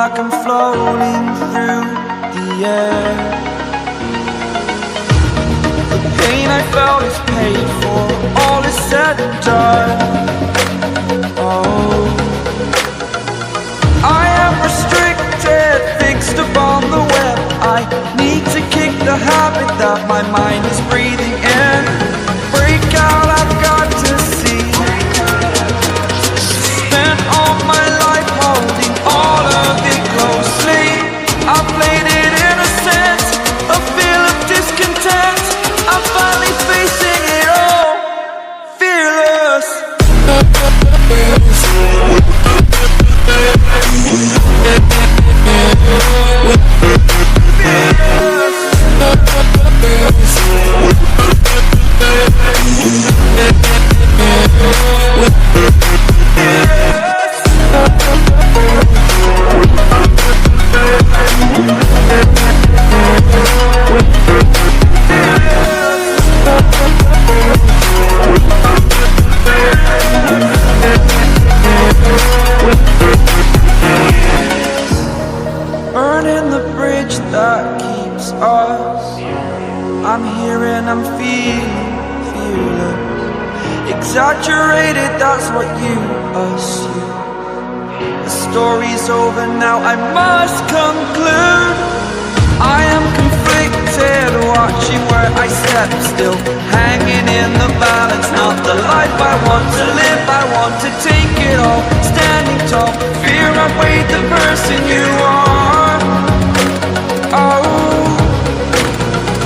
like I'm floating through the air. The pain I felt is paid for, all is said and done. Oh, I am restricted, fixed upon the web. I need to kick the habit that my mind is breathing in. Break out, I've got to see. Spent all my life holding all of it closely. I played it innocent, a feel of discontent. I'm finally facing it all, fearless. Burning the bridge that keeps us. I'm here and I'm feeling fearless. Exaggerated, that's what you assume. The story's over now, I must conclude. I am conflicted, watching where I step still, hanging in the balance. Not the life I want to live, I want to take it all. Standing tall, fear outweighed the person you are. Oh,